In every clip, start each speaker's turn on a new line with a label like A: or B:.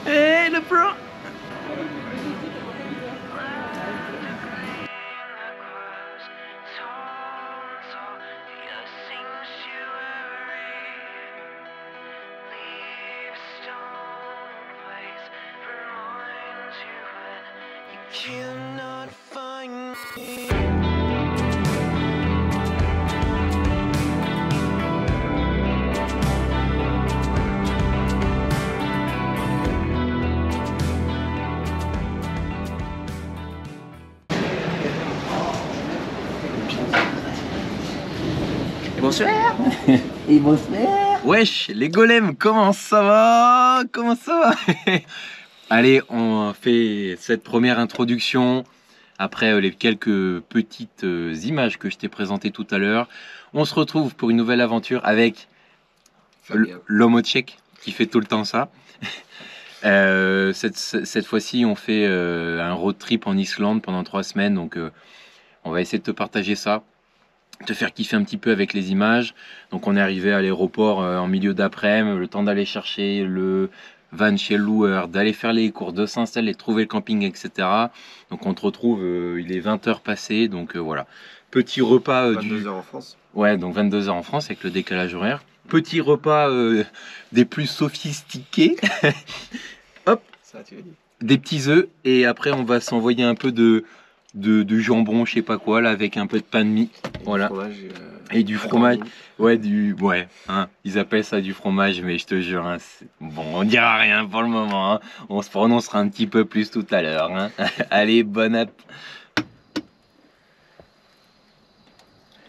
A: Hey, le pro!
B: Cannot find me.
A: Et bonsoir!
C: Et bonsoir.
A: Wesh, les golems, comment ça va? Comment ça va? Allez, on fait cette première introduction. Après les quelques petites images que je t'ai présentées tout à l'heure, on se retrouve pour une nouvelle aventure avec l'homme au tchèque qui fait tout le temps ça. Cette fois-ci, on fait un road trip en Islande pendant 3 semaines. Donc, on va essayer de te partager ça, te faire kiffer un petit peu avec les images. Donc, on est arrivé à l'aéroport en milieu d'après-midi, le temps d'aller chercher le van chez le loueur, d'aller faire les courses, de s'installer, de trouver le camping, etc. Donc on te retrouve, il est 20h passé, donc voilà. Petit repas
D: 22h en France.
A: Ouais, donc 22h en France avec le décalage horaire. Petit repas des plus sophistiqués. Hop,
D: Ça, tu l'as dit.
A: des petits œufs, et après on va s'envoyer un peu de jambon, je sais pas quoi, là, avec un peu de pain de mie. Voilà. Et du fromage. Ouais, hein, ils appellent ça du fromage, mais je te jure, hein, bon, on dira rien pour le moment, hein. On se prononcera un petit peu plus tout à l'heure, hein. Allez, bon app.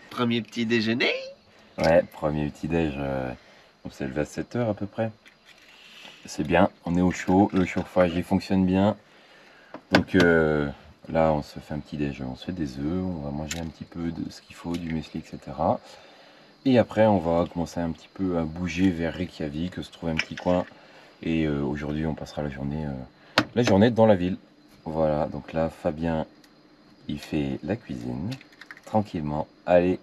D: Premier petit déjeuner.
C: Ouais, premier petit déj. On s'est levé à 7h à peu près. C'est bien, on est au chaud, le chauffage il fonctionne bien. Donc là on se fait un petit déj, on se fait des œufs, on va manger un petit peu de ce qu'il faut, du muesli, etc. Et après on va commencer un petit peu à bouger vers Reykjavik, se trouver un petit coin. Et aujourd'hui on passera la journée dans la ville. Voilà, donc là Fabien il fait la cuisine, tranquillement. Allez,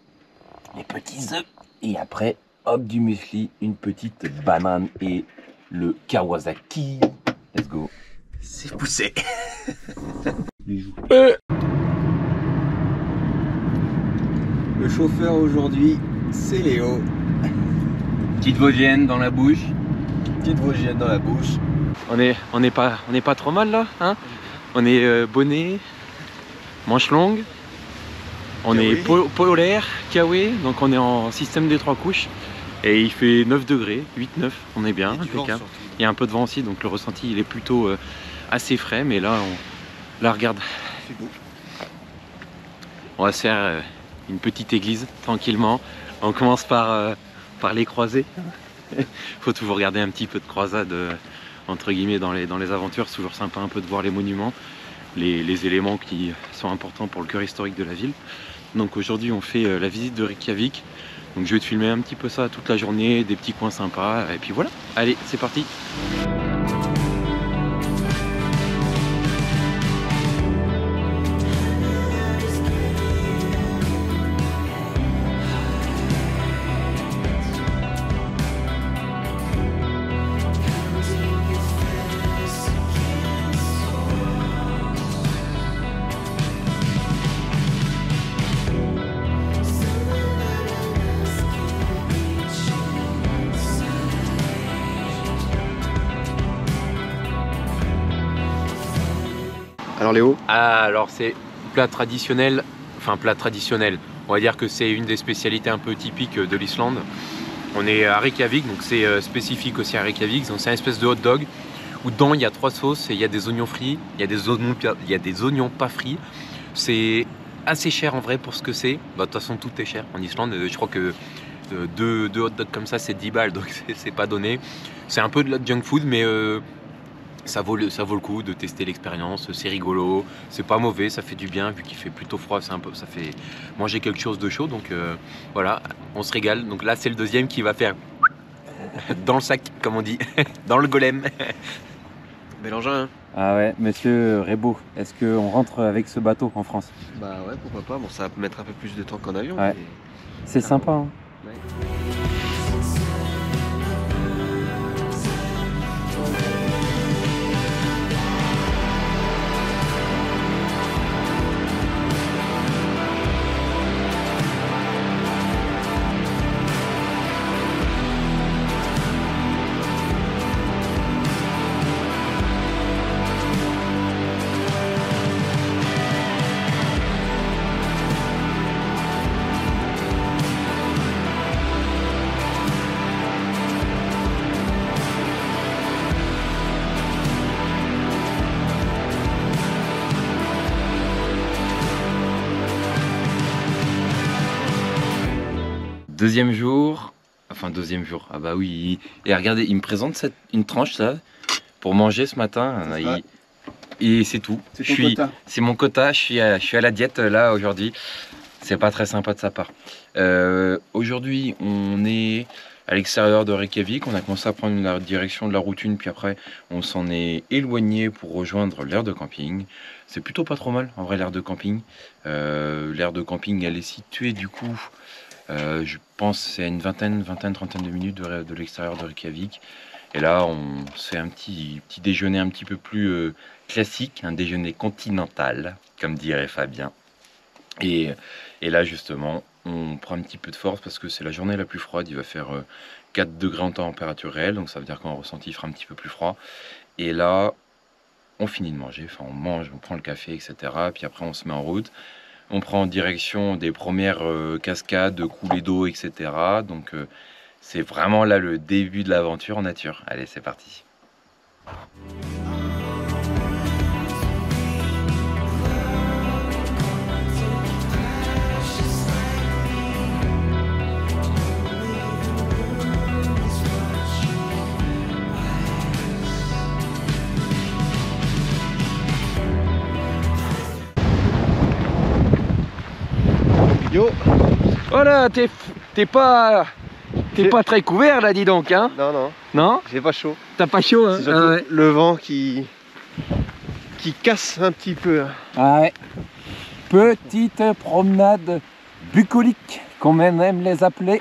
C: les petits œufs. Et après, hop, du muesli, une petite banane et le Kawasaki. Let's go.
D: C'est poussé. Le chauffeur aujourd'hui, c'est Léo.
A: Petite vosgienne dans la bouche.
D: Petite vosgienne dans la bouche.
A: On est pas trop mal là, hein. On est bonnet, manche longue. On
D: Kawaii.
A: est polaire, kawaii, donc on est en système des 3 couches. Et il fait 9 degrés, 8-9, on est bien, impeccable. Il y a un peu de vent aussi, donc le ressenti il est plutôt assez frais, mais là, là regarde.
D: C'est beau.
A: On va se faire une petite église, tranquillement. On commence par les croisées. Faut toujours regarder un petit peu de croisade, entre guillemets, dans les aventures. C'est toujours sympa un peu de voir les monuments, les éléments qui sont importants pour le cœur historique de la ville. Donc aujourd'hui on fait la visite de Reykjavik. Donc je vais te filmer un petit peu ça toute la journée, des petits coins sympas, et puis voilà. Allez, c'est parti.
D: Alors Léo,
A: Alors c'est plat traditionnel, enfin plat traditionnel, on va dire que c'est une des spécialités un peu typiques de l'Islande. On est à Reykjavik, donc c'est spécifique aussi à Reykjavik, donc c'est une espèce de hot dog où dedans il y a 3 sauces et il y a des oignons frits, il y a des oignons pas frits. C'est assez cher en vrai pour ce que c'est. Bah, de toute façon tout est cher en Islande, je crois que deux hot dogs comme ça c'est 10 balles, donc c'est pas donné. C'est un peu de la junk food, mais ça vaut le coup de tester l'expérience, c'est rigolo, c'est pas mauvais, ça fait du bien vu qu'il fait plutôt froid, ça fait manger quelque chose de chaud, donc voilà, on se régale. Donc là c'est le deuxième qui va faire dans le sac, comme on dit, dans le golem.
D: bel engin hein.
C: Ah ouais, monsieur Rebaud, est-ce qu'on rentre avec ce bateau en France?
D: Bah ouais, pourquoi pas. Bon, ça va mettre un peu plus de temps qu'en avion.
C: Ouais.
D: Mais...
C: C'est sympa, hein.
D: Ouais.
C: Deuxième jour, ah bah oui, et regardez, il me présente une tranche ça, pour manger ce matin, et c'est tout. C'est mon quota, je suis à la diète là aujourd'hui, c'est pas très sympa de sa part. Aujourd'hui, on est à l'extérieur de Reykjavik, on a commencé à prendre la direction de la route 1, puis après on s'en est éloigné pour rejoindre l'aire de camping. C'est plutôt pas trop mal en vrai l'aire de camping. L'aire de camping elle est située du coup, je pense c'est à une trentaine de minutes de l'extérieur de Reykjavik. Et là on se fait un petit déjeuner un petit peu plus classique, un déjeuner continental, comme dirait Fabien. Et là justement, on prend un petit peu de force parce que c'est la journée la plus froide. Il va faire 4 degrés en température réelle, donc ça veut dire qu'en ressenti il fera un petit peu plus froid. Et là, on finit de manger, enfin on mange, on prend le café, etc. Puis après on se met en route. On prend en direction des premières cascades, coulées d'eau, etc. Donc c'est vraiment là le début de l'aventure en nature. Allez, c'est parti.
D: Yo.
B: Oh là, t'es pas très couvert là, dis donc, hein?
D: Non, non,
B: Non?
D: j'ai pas chaud.
B: T'as pas chaud, hein?
D: C'est surtout le vent qui casse un petit peu.
E: Ah ouais. Petite promenade bucolique, comme on aime les appeler.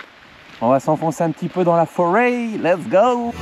E: On va s'enfoncer un petit peu dans la forêt. Let's go!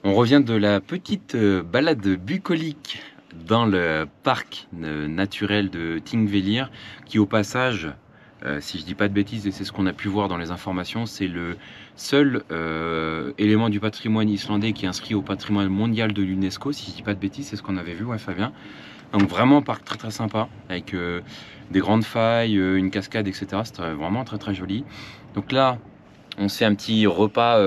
C: On revient de la petite balade bucolique dans le parc naturel de Thingvellir, qui au passage, si je dis pas de bêtises, et c'est ce qu'on a pu voir dans les informations, c'est le seul élément du patrimoine islandais qui est inscrit au patrimoine mondial de l'UNESCO, si je dis pas de bêtises, c'est ce qu'on avait vu, ouais Fabien. Donc vraiment un parc très très sympa, avec des grandes failles, une cascade, etc. C'était vraiment très très joli. Donc là, on se fait un petit repas,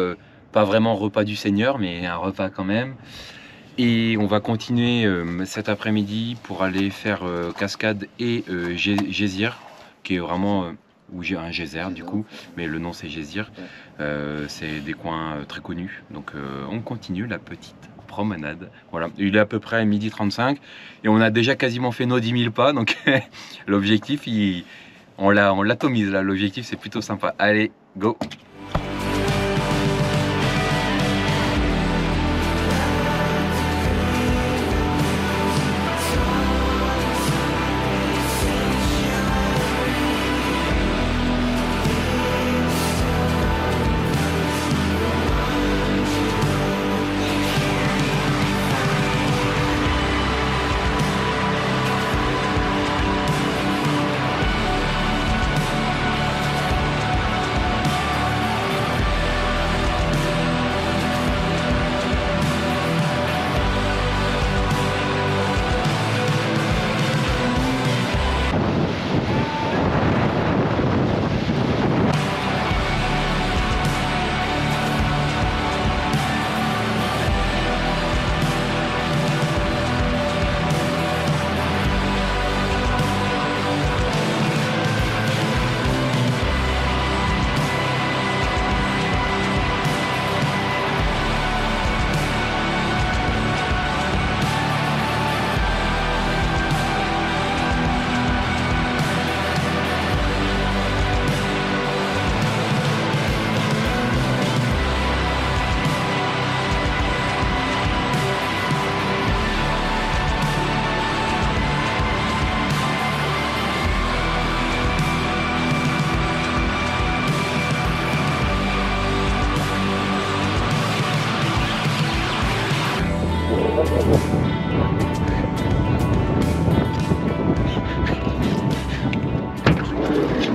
C: pas vraiment repas du Seigneur, mais un repas quand même. Et on va continuer cet après-midi pour aller faire cascade et Gézir, qui est vraiment, ou j'ai un geyser du coup, mais le nom c'est Gézir. C'est des coins très connus. Donc on continue la petite promenade. Voilà, il est à peu près 12h35 et on a déjà quasiment fait nos 10 000 pas. Donc l'objectif, on l'atomise là. L'objectif c'est plutôt sympa. Allez, go!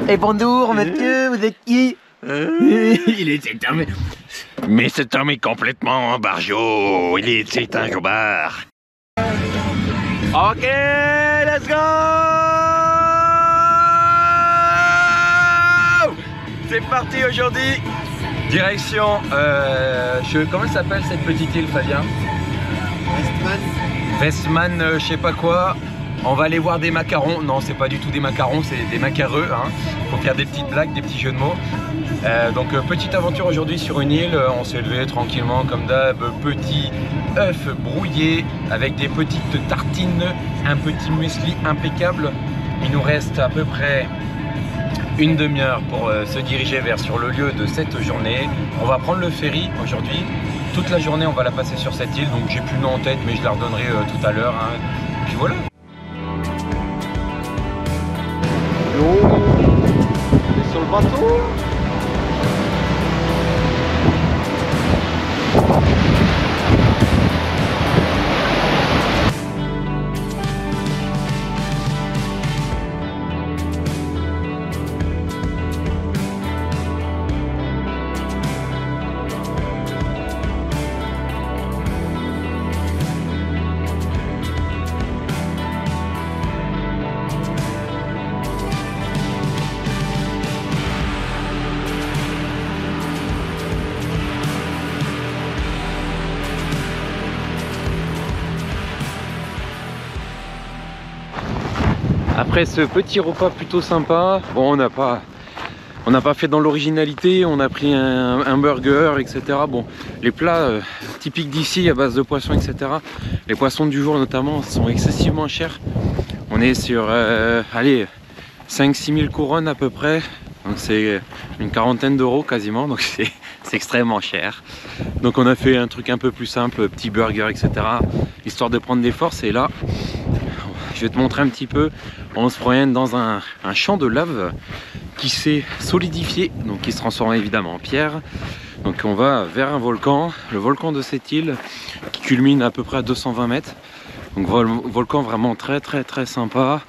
C: Et bonjour, monsieur, vous êtes qui?
B: Il est cet homme. Mais cet homme est complètement barjot. C'est un jobard. Ok, let's go! C'est parti aujourd'hui. Direction, comment s'appelle cette petite île, Fabien? Westman, je sais pas quoi. On va aller voir des macarons. Non, c'est pas du tout des macarons, c'est des macareux. Hein. Faut faire des petites blagues, des petits jeux de mots. Donc petite aventure aujourd'hui sur une île. On s'est levé tranquillement comme d'hab. Petit œuf brouillé avec des petites tartines, un petit muesli impeccable. Il nous reste à peu près une demi-heure pour se diriger sur le lieu de cette journée. On va prendre le ferry aujourd'hui. Toute la journée, on va la passer sur cette île. Donc j'ai plus le nom en tête, mais je la redonnerai tout à l'heure. Hein. Puis voilà.
D: On est sur le bateau.
A: Après ce petit repas plutôt sympa, bon on n'a pas fait dans l'originalité, on a pris un burger, etc. Bon, les plats typiques d'ici à base de poissons, etc. Les poissons du jour notamment sont excessivement chers. On est sur, allez, 5-6 000 couronnes à peu près. Donc c'est une quarantaine d'euros quasiment, donc c'est extrêmement cher. Donc on a fait un truc un peu plus simple, petit burger, etc. Histoire de prendre des forces. Et là, je vais te montrer un petit peu. On se promène dans un champ de lave qui s'est solidifié, donc qui se transforme évidemment en pierre. Donc on va vers un volcan, le volcan de cette île qui culmine à peu près à 220 mètres. Donc volcan vraiment très sympa.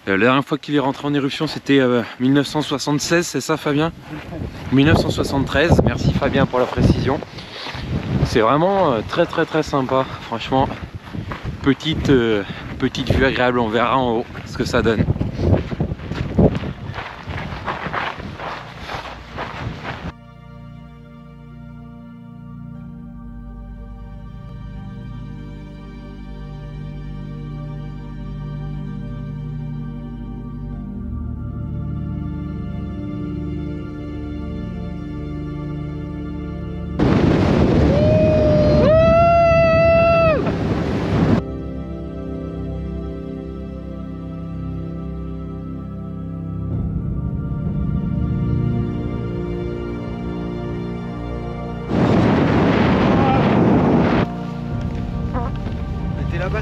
A: La dernière fois qu'il est rentré en éruption, c'était 1976, c'est ça Fabien? 1973, merci Fabien pour la précision. C'est vraiment très sympa, franchement. Petite vue agréable, on verra en haut ce que ça donne.
D: Là-bas.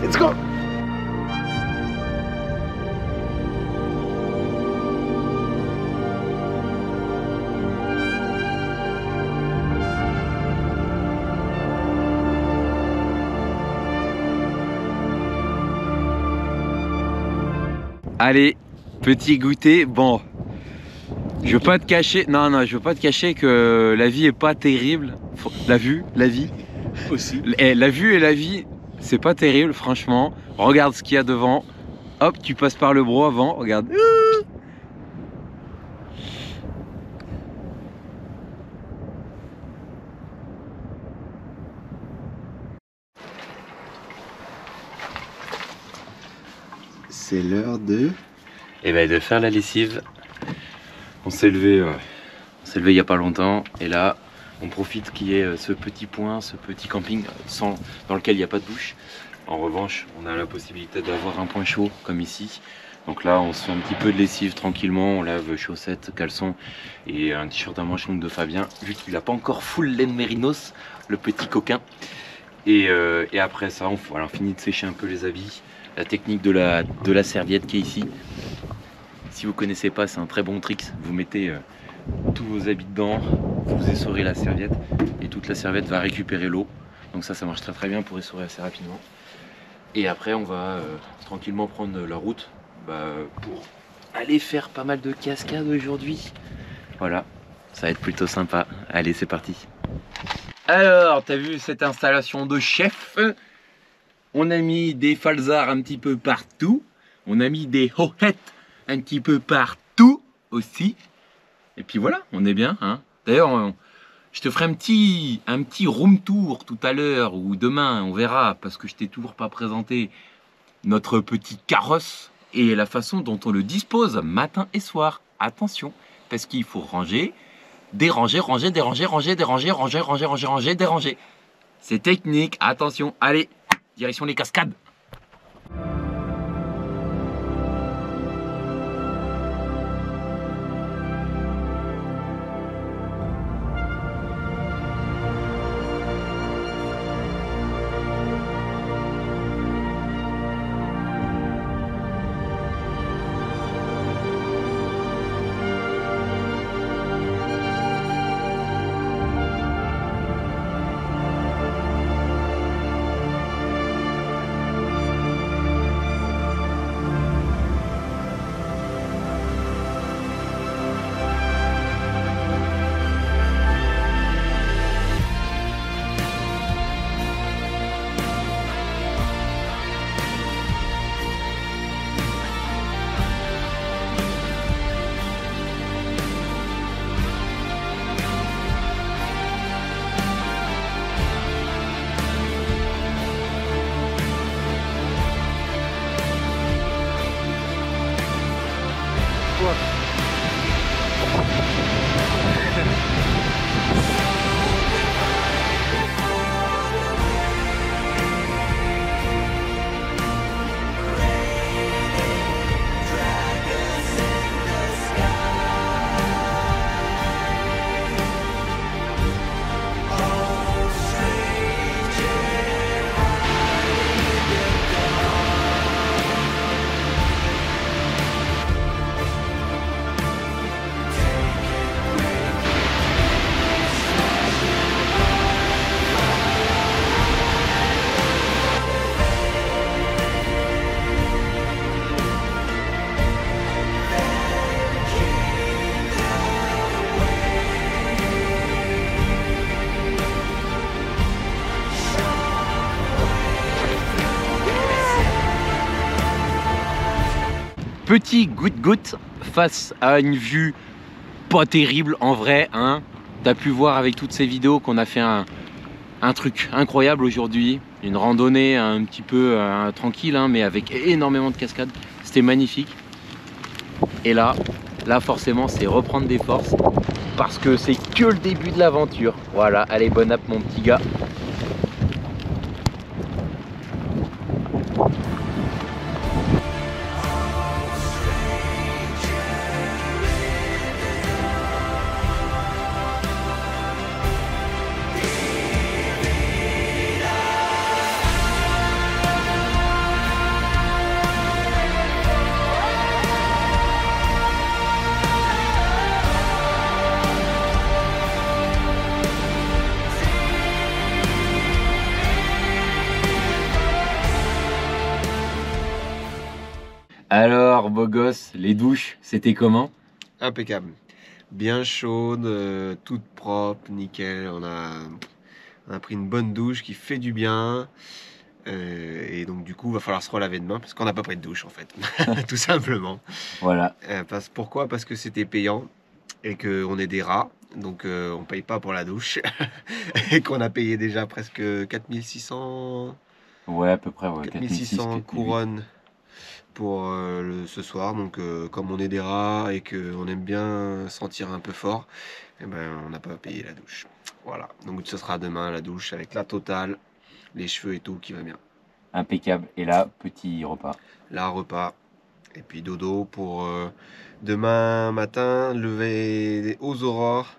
D: Let's go.
A: Allez, petit goûter. Bon, je veux pas te cacher, non, je veux pas te cacher que la vie est pas terrible. La vie
B: Aussi.
A: La vue et la vie, c'est pas terrible, franchement. Regarde ce qu'il y a devant. Hop, tu passes par le bro avant, regarde.
D: C'est l'heure de...
A: Et ben de faire la lessive. On s'est levé il y a pas longtemps et là on profite qu'il y ait ce petit point, ce petit camping dans lequel il n'y a pas de douche. En revanche, on a la possibilité d'avoir un point chaud comme ici.
C: Donc là, on se fait un petit peu de lessive tranquillement. On lave chaussettes, caleçons et un t-shirt à manches longues de Fabien, vu qu'il n'a pas encore full laine mérinos, le petit coquin. Et après ça, on finit de sécher un peu les habits. La technique de la serviette qui est ici. Si vous connaissez pas, c'est un très bon trick. Vous mettez tous vos habits dedans, vous essorez la serviette et toute la serviette va récupérer l'eau. Donc ça marche très bien pour essorer assez rapidement. Et après, on va tranquillement prendre la route pour aller faire pas mal de cascades aujourd'hui. Voilà, ça va être plutôt sympa. Allez, c'est parti. Alors, t'as vu cette installation de chef? On a mis des falzars un petit peu partout. On a mis des hohettes un petit peu partout aussi. Et puis voilà, on est bien. Hein. D'ailleurs, je te ferai un petit room tour tout à l'heure ou demain, on verra, parce que je t'ai toujours pas présenté notre petit carrosse et la façon dont on le dispose matin et soir. Attention, parce qu'il faut ranger, déranger, ranger, déranger, ranger, déranger, ranger, ranger, ranger, ranger, déranger. C'est technique, attention, allez, direction les cascades. Petit goutte-goutte face à une vue pas terrible en vrai. Hein. T'as pu voir avec toutes ces vidéos qu'on a fait un truc incroyable aujourd'hui. Une randonnée un petit peu tranquille, hein, mais avec énormément de cascades. C'était magnifique. Et là forcément, c'est reprendre des forces parce que c'est que le début de l'aventure. Voilà, allez, bonne app mon petit gars. Alors, beau gosse, les douches, c'était comment?
D: Impeccable. Bien chaude, toute propre, nickel. On a pris une bonne douche qui fait du bien. Et donc du coup, il va falloir se relaver demain parce qu'on n'a pas pris de douche en fait. Tout simplement.
C: Voilà.
D: Pourquoi? Parce que c'était payant et qu'on est des rats. Donc on paye pas pour la douche. Et qu'on a payé déjà presque 4600...
C: Ouais, à peu près. Ouais,
D: 4600 couronnes pour ce soir. Donc comme on est des rats et qu'on aime bien sentir un peu fort, eh ben, on n'a pas payé la douche. Voilà, donc ce sera demain la douche avec la totale, les cheveux et tout qui va bien.
C: Impeccable. Et là, petit repas.
D: Là, repas Et puis dodo pour demain matin, lever aux aurores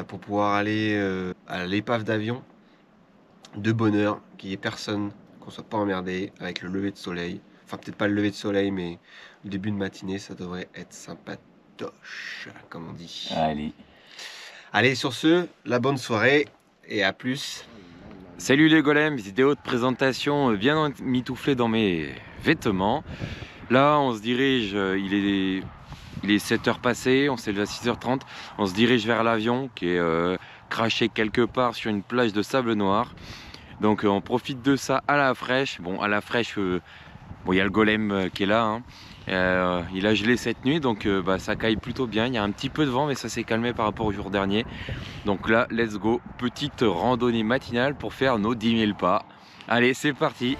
D: pour pouvoir aller à l'épave d'avion de bonne heure, qu'il n'y ait personne, qu'on soit pas emmerdé avec le lever de soleil. Enfin, peut-être pas le lever de soleil, mais le début de matinée, ça devrait être sympatoche, comme on dit.
C: Allez.
D: Allez, sur ce, la bonne soirée et à plus.
A: Salut les golems, vidéo de présentation bien mitouflée dans mes vêtements. Là on se dirige, il est 7h passées, on s'est levé à 6h30, on se dirige vers l'avion qui est craché quelque part sur une plage de sable noir. Donc on profite de ça à la fraîche. Bon, à la fraîche, bon, il y a le golem qui est là, hein. Il a gelé cette nuit, donc ça caille plutôt bien. Il y a un petit peu de vent, mais ça s'est calmé par rapport au jour dernier. Donc là, let's go, petite randonnée matinale pour faire nos 10 000 pas. Allez, c'est parti.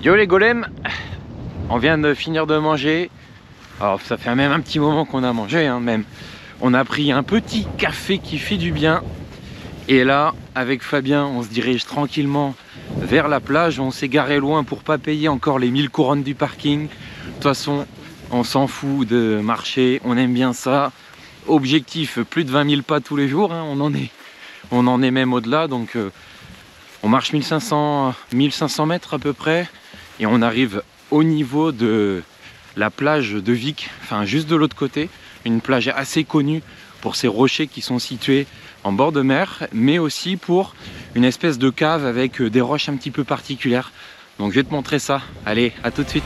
A: Yo les golems, on vient de finir de manger. Alors ça fait même un petit moment qu'on a mangé, hein, même. On a pris un petit café qui fait du bien. Et là, avec Fabien, on se dirige tranquillement vers la plage. On s'est garé loin pour pas payer encore les 1000 couronnes du parking. De toute façon, on s'en fout de marcher, on aime bien ça. Objectif, plus de 20 000 pas tous les jours, hein. On en est même au-delà. Donc on marche 1500 mètres à peu près. Et on arrive au niveau de la plage de Vic, enfin juste de l'autre côté, une plage assez connue pour ces rochers qui sont situés en bord de mer, mais aussi pour une espèce de cave avec des roches un petit peu particulières. Donc je vais te montrer ça. Allez, à tout de suite.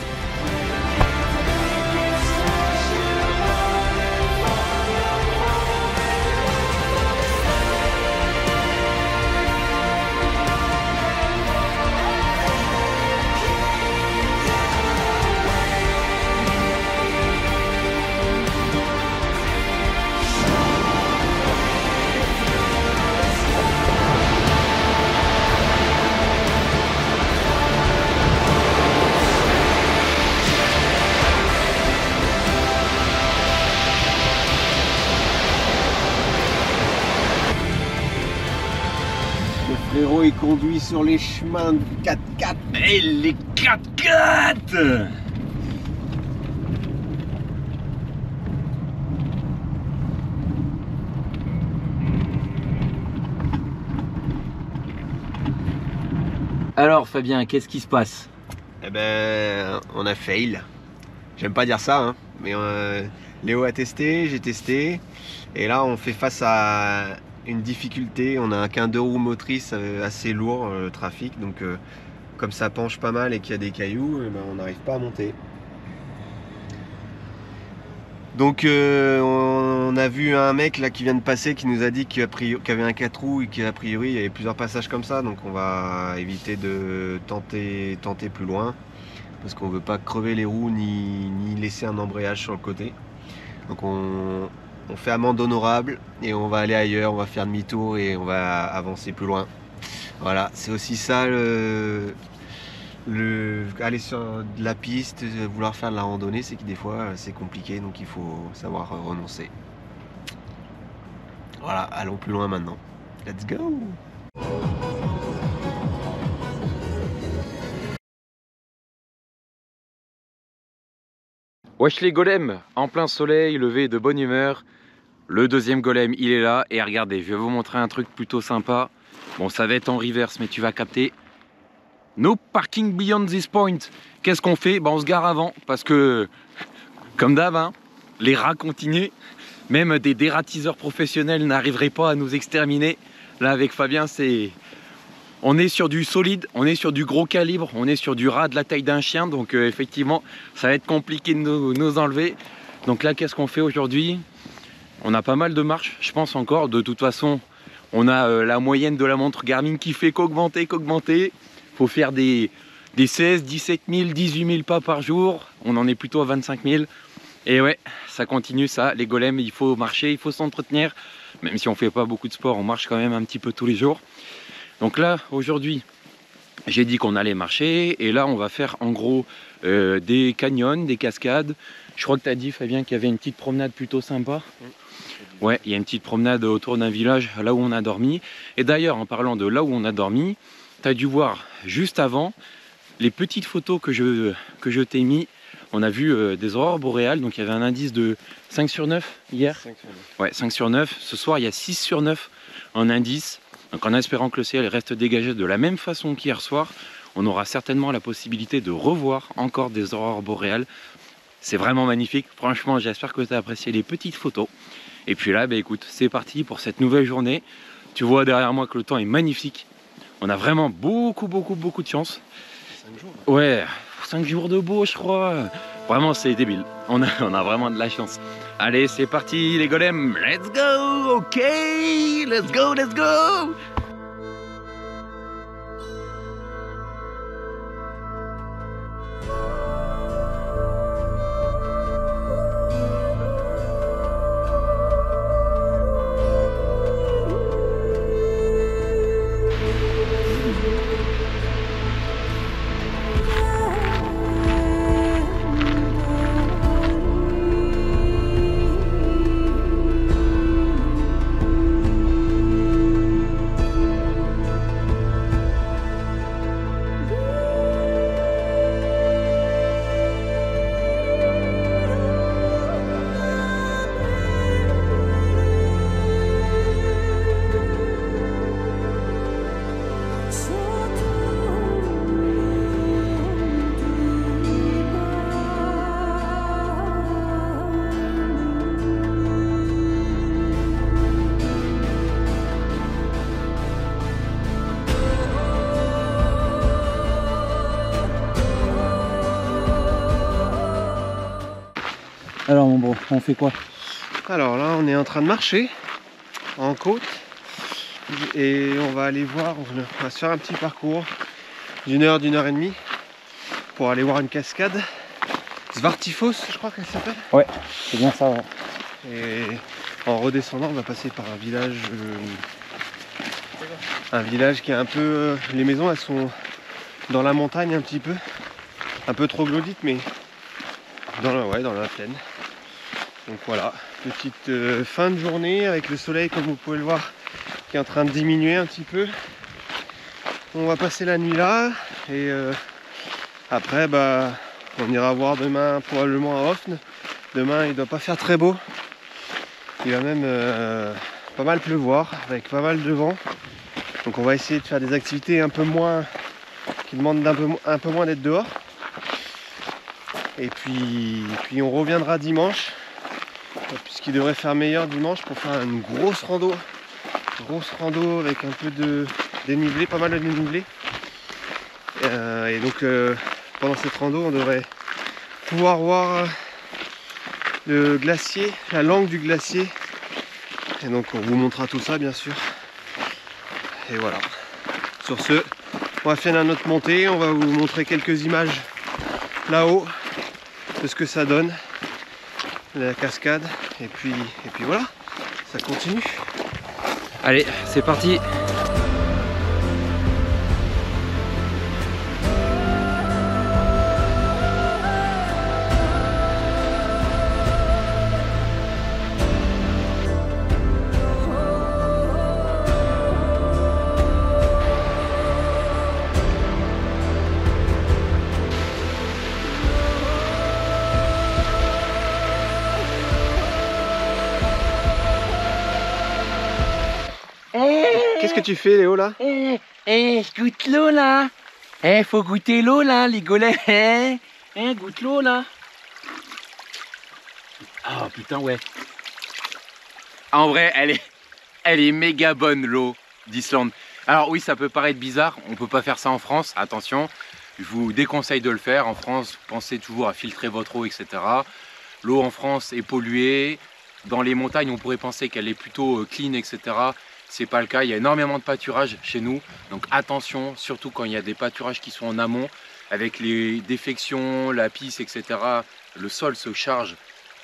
D: Le frérot est conduit sur les chemins de 4x4.
C: Et les 4x4.
A: Alors Fabien, qu'est-ce qui se passe?
D: Eh ben, on a fail. J'aime pas dire ça, hein, mais Léo a testé, j'ai testé. Et là, on fait face à une difficulté. On a qu'un 2 roues motrices assez lourd, le trafic. Donc, comme ça penche pas mal et qu'il y a des cailloux, eh ben, on n'arrive pas à monter. Donc, on a vu un mec là qui vient de passer qui nous a dit qu'il y avait un 4 roues et qu'a priori il y avait plusieurs passages comme ça. Donc, on va éviter de tenter plus loin. Parce qu'on veut pas crever les roues ni laisser un embrayage sur le côté. Donc on fait amende honorable et on va aller ailleurs, on va faire demi-tour et on va avancer plus loin. Voilà, c'est aussi ça aller sur de la piste, vouloir faire de la randonnée, c'est que des fois c'est compliqué, donc il faut savoir renoncer. Voilà, allons plus loin maintenant. Let's go!
A: Wesh les golems, en plein soleil, levé de bonne humeur. Le deuxième golem, il est là. Et regardez, je vais vous montrer un truc plutôt sympa. Bon, ça va être en reverse, mais tu vas capter. No parking beyond this point. Qu'est-ce qu'on fait? On se gare avant parce que, comme d'hab, hein, les rats continuent. Même des dératiseurs professionnels n'arriveraient pas à nous exterminer. Là, avec Fabien, on est sur du solide, on est sur du gros calibre, on est sur du rat de la taille d'un chien. Donc, effectivement, ça va être compliqué de nous enlever. Donc là, qu'est-ce qu'on fait aujourd'hui? On a pas mal de marches, je pense encore. De toute façon, on a la moyenne de la montre Garmin qui fait qu'augmenter. Faut faire des 16, 17 000, 18 000 pas par jour. On en est plutôt à 25 000. Et ouais, ça continue ça. Les golems, il faut marcher, il faut s'entretenir. Même si on fait pas beaucoup de sport, on marche quand même un petit peu tous les jours. Donc là, aujourd'hui, j'ai dit qu'on allait marcher. Et là, on va faire en gros des canyons, des cascades. Je crois que tu as dit, Fabien, qu'il y avait une petite promenade plutôt sympa. Ouais, il y a une petite promenade autour d'un village, là où on a dormi. Et d'ailleurs, en parlant de là où on a dormi, tu as dû voir juste avant les petites photos que je t'ai mis. On a vu des aurores boréales, donc il y avait un indice de 5 sur 9 hier. 5 sur 9. Ouais, 5 sur 9. Ce soir, il y a 6 sur 9 en indice. Donc en espérant que le ciel reste dégagé de la même façon qu'hier soir, on aura certainement la possibilité de revoir encore des aurores boréales. C'est vraiment magnifique. Franchement, j'espère que tu as apprécié les petites photos. Et puis là, écoute, c'est parti pour cette nouvelle journée. Tu vois derrière moi que le temps est magnifique. On a vraiment beaucoup de chance.
D: 5 jours.
A: Ouais, 5 jours de beau, je crois. Vraiment, c'est débile. On a vraiment de la chance. Allez, c'est parti, les golems. Let's go. Ok, let's go.
E: Alors mon bro, on fait quoi?
D: Alors là, on est en train de marcher en côte et on va aller voir, on va se faire un petit parcours d'une heure et demie pour aller voir une cascade. Svartifos, je crois qu'elle s'appelle.
E: Ouais, c'est bien ça, ouais.
D: Et en redescendant, on va passer par un village qui est un peu... les maisons, elles sont dans la montagne un petit peu troglodyte, mais dans la plaine. Donc voilà, petite fin de journée avec le soleil, comme vous pouvez le voir, qui est en train de diminuer un petit peu. On va passer la nuit là et après on ira voir demain probablement à Hoffn. Demain il doit pas faire très beau, il va même pas mal pleuvoir avec pas mal de vent. Donc on va essayer de faire des activités un peu moins, qui demandent un peu moins d'être dehors. Et puis on reviendra dimanche, puisqu'il devrait faire meilleur dimanche, pour faire une grosse rando avec un peu de dénivelé, pas mal de dénivelé. Et donc pendant cette rando, on devrait pouvoir voir le glacier, la langue du glacier. Et donc on vous montrera tout ça bien sûr. Et voilà. Sur ce, on va faire notre montée, on va vous montrer quelques images là-haut de ce que ça donne, la cascade, et puis voilà, ça continue.
A: Allez, c'est parti.
D: Qu'est-ce que tu fais, Léo, là?
A: Je goûte l'eau là. Faut goûter l'eau là, les golets. Goûte l'eau là. Ah putain, ouais. En vrai, elle est méga bonne, l'eau d'Islande. Alors oui, ça peut paraître bizarre, on peut pas faire ça en France, attention. Je vous déconseille de le faire. En France, pensez toujours à filtrer votre eau, etc. L'eau en France est polluée. Dans les montagnes, on pourrait penser qu'elle est plutôt clean, etc. C'est pas le cas. Il y a énormément de pâturage chez nous. Donc attention, surtout quand il y a des pâturages qui sont en amont, avec les défections, la pisse, etc. Le sol se charge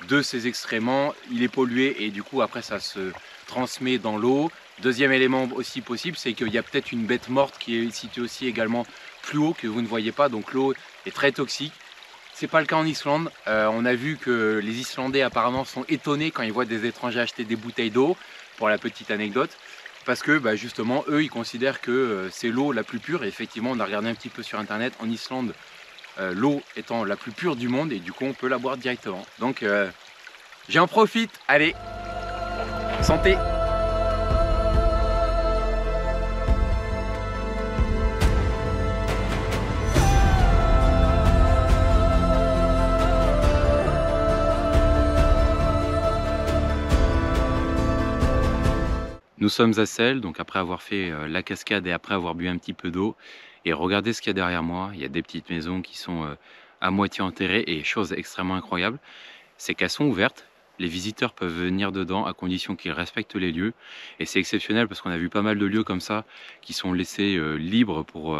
A: de ces excréments. Il est pollué et du coup, après, ça se transmet dans l'eau. Deuxième élément aussi possible, c'est qu'il y a peut-être une bête morte qui est située aussi également plus haut que vous ne voyez pas, donc l'eau est très toxique. C'est pas le cas en Islande. On a vu que les Islandais apparemment sont étonnés quand ils voient des étrangers acheter des bouteilles d'eau, pour la petite anecdote, parce que justement eux ils considèrent que c'est l'eau la plus pure. Et effectivement, on a regardé un petit peu sur internet, en Islande, l'eau étant la plus pure du monde et du coup on peut la boire directement. Donc j'en profite, allez, santé. Nous sommes à Sel, donc après avoir fait la cascade et après avoir bu un petit peu d'eau. Et regardez ce qu'il y a derrière moi. Il y a des petites maisons qui sont à moitié enterrées. Et chose extrêmement incroyable, c'est qu'elles sont ouvertes. Les visiteurs peuvent venir dedans à condition qu'ils respectent les lieux. Et c'est exceptionnel parce qu'on a vu pas mal de lieux comme ça qui sont laissés libres pour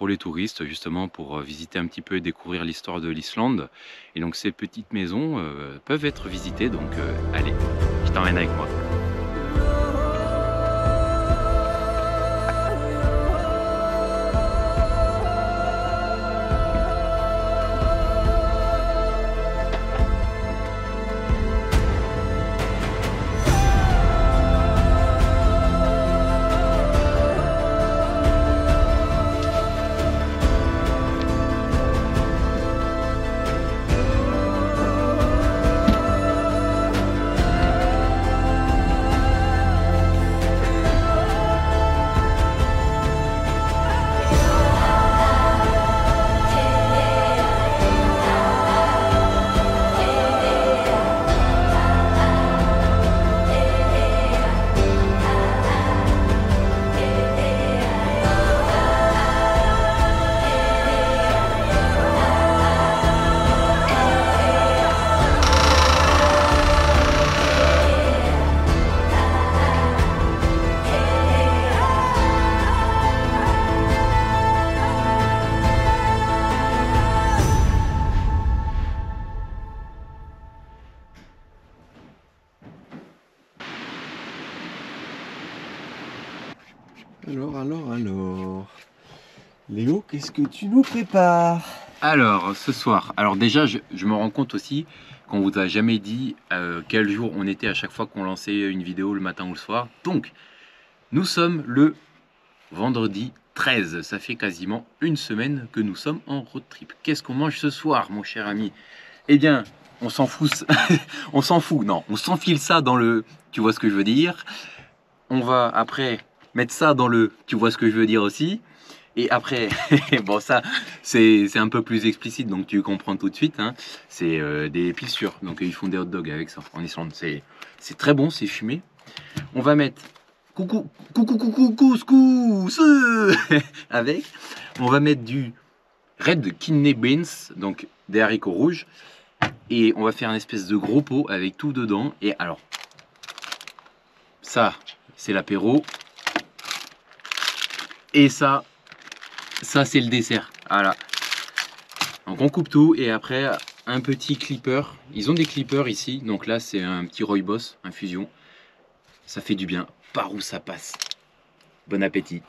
A: les touristes, justement pour visiter un petit peu et découvrir l'histoire de l'Islande. Et donc ces petites maisons peuvent être visitées. Donc allez, je t'emmène avec moi.
D: Alors. Léo, qu'est-ce que tu nous prépares?
A: Alors, ce soir, alors déjà, je me rends compte aussi qu'on vous a jamais dit quel jour on était à chaque fois qu'on lançait une vidéo, le matin ou le soir. Donc, nous sommes le vendredi 13. Ça fait quasiment une semaine que nous sommes en road trip. Qu'est-ce qu'on mange ce soir, mon cher ami? Eh bien, on s'en fout. On s'en fout, non. On s'enfile ça dans le... Tu vois ce que je veux dire? On va après mettre ça dans le... Tu vois ce que je veux dire aussi? Et après, bon ça c'est un peu plus explicite, donc tu comprends tout de suite, hein. C'est des pilsures, donc ils font des hot dogs avec ça en Islande, c'est très bon, c'est fumé. On va mettre couscous avec, on va mettre du red kidney beans, donc des haricots rouges, et on va faire une espèce de gros pot avec tout dedans. Et alors, ça c'est l'apéro, et ça c'est le dessert. Voilà. Donc on coupe tout et après un petit clipper. Ils ont des clippers ici. Donc là c'est un petit rooibos infusion. Ça fait du bien. Par où ça passe. Bon appétit.